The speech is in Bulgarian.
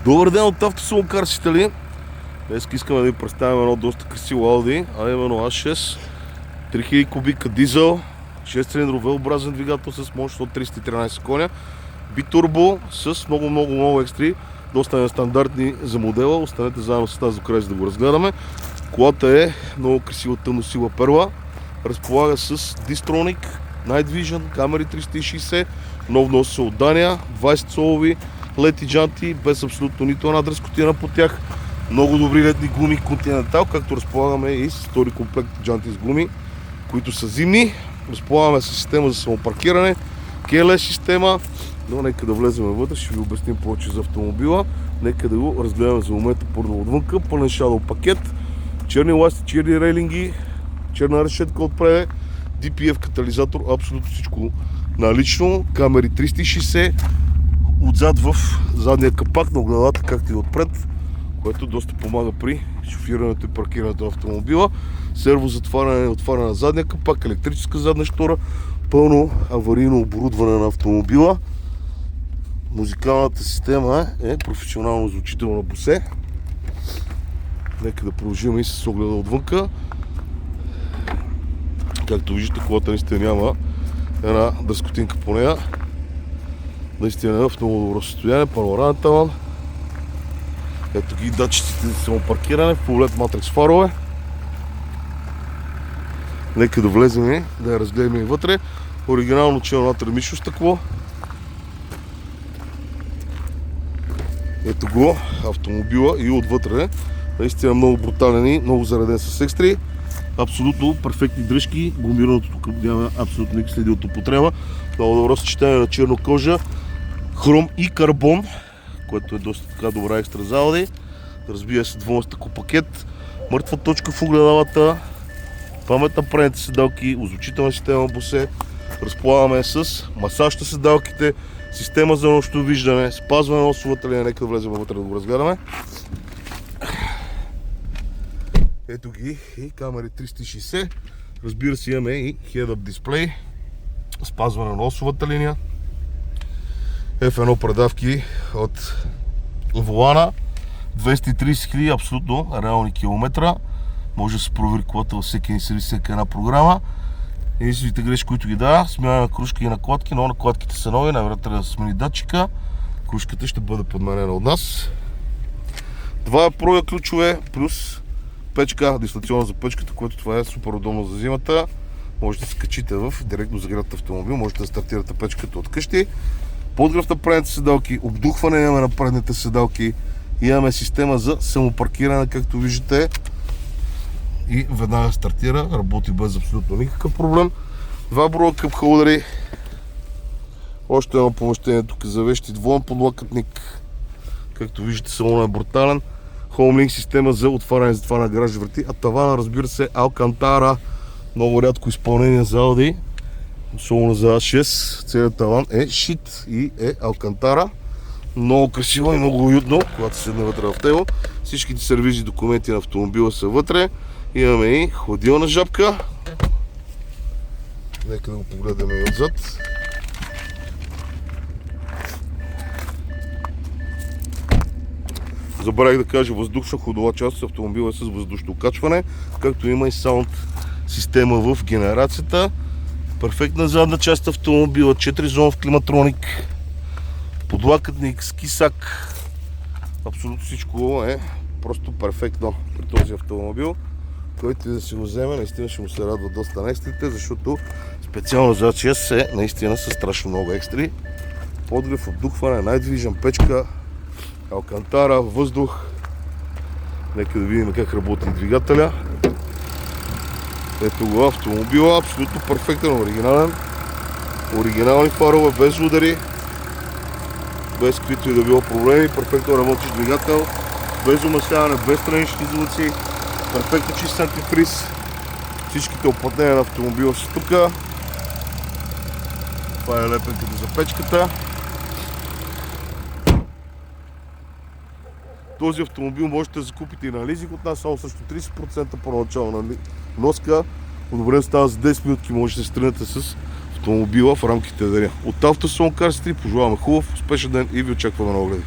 Добър ден от автосалонкарсители. Днес искаме да ви представим едно доста красиво Audi, а именно A6 3000 кубика дизел, 6-цилиндров V-образен двигател с мощност от 313 коня, битурбо с много екстри, доста нестандартни за модела. Останете заедно с тази до края, за да го разгледаме. Колата е много красива тъмносива перла, разполага с Distronic, Night Vision, камери 360, нов нос от Дания, 20-цолови лети джанти, без абсолютно нито една дръскотина по тях. Много добри летни гуми Continental, както разполагаме и с втори комплект джанти с гуми, които са зимни. Разполагаме с система за самопаркиране, keyless система, но нека да влезем вътре, ще ви обясним повече за автомобила. Нека да го разгледаме за момента първо отвънка. Пълен shadow пакет, черни ласти, черни рейлинги, черна решетка отпред, DPF катализатор, абсолютно всичко налично, камери 360, отзад в задния капак на огледалата, както и отпред, което доста помага при шофирането и паркирането на автомобила. Серво затваряне и отваряне на задния капак, електрическа задна щора, пълно аварийно оборудване на автомобила. Музикалната система е професионално звучителна Bose. Нека да продължим и с огледа отвънка. Както виждате, колата наистина няма една дръскотинка по нея. Наистина е в много добро състояние, панорамен таван. Ето ги датчиците за самопаркиране, full LED Matrix фарове. Нека да влезем и да я разгледаме и вътре. Оригинално челно термично стъкло. Ето го автомобила и отвътре. Наистина много брутален и много зареден с екстри. Абсолютно перфектни дръжки. Гумираното тук няма абсолютно никакви следи от употреба. Много добро съчетание на черна кожа, хром и карбон, което е доста така добра екстра за Audi. Разбира се, двоен стъклопакет, мъртва точка в огледалата, памет на предните седалки, озвучителна система Bose. Разполагаме с масаж на седалките, система за нощно виждане, спазване на носовата линия. Нека да влезем вътре да го разгледаме. Ето ги и камери 360. Разбира се, имаме и head-up дисплей, спазване на носовата линия, F1 предавки от волана, 230 000 абсолютно реални километра. Може да се провери колата във всеки един сервис, всяка една програма. Единствените грешки, които ги дава, смяна на крушки и накладки, но накладките са нови, най-вероятно трябва да се смени датчика. Крушката ще бъде подменена от нас. Два проя ключове плюс печка, дислационна за печката, което това е супер удобно за зимата. Можете да се качите в директно загрят автомобил, можете да стартирате печката от къщи. Подгрев на предните седалки, обдухване имаме на предните седалки, имаме система за самопаркиране, както виждате, и веднага стартира, работи без абсолютно никакъв проблем. Два броя къп холдери, още едно помещение тук за вещи, двоен подлокътник, както виждате салона е брутален, Homelink система за отваряне и затваряне на гаражни врати, а тавана, разбира се, Алкантара, много рядко изпълнение за Audi. Особено за A6, целият таван е шит и е алкантара. Много красиво и много уютно, когато седне вътре в него. Всичките сервизи, документи на автомобила са вътре. Имаме и хладилна жабка. Нека да го погледаме и отзад. Забравих да кажа, въздушна ходова част с автомобила е с въздушно качване, както има и саунд система в генерацията. Перфектна задна част автомобила, 4-зонов климатроник, подлакътник, скисак. Абсолютно всичко е просто перфектно при този автомобил. Който да си го вземе, наистина ще му се радва доста на екстрите, защото специално за A6 е наистина са страшно много екстри. Подгрев, обдухване, Night Vision, печка, алкантара, въздух. Нека да видим как работи двигателя. Ето го автомобила, абсолютно перфектен, оригинален. Оригинални фарове, без удари, без каквито и да било проблеми. Перфектно работещ двигател, без умасяване, без странични звуци. Перфектно чист антифриз. Всичките оплътнения на автомобила са тук. Това е лепенката за печката. Този автомобил можете да закупите и на лизинг от нас, само срещу 30% по-начална вноска. Одобрен става за 10 минутки, можете да се тръгнете с автомобила в рамките на деня. От автосалонкарсители пожелаваме хубав, успешен ден и ви очакваме на огледи.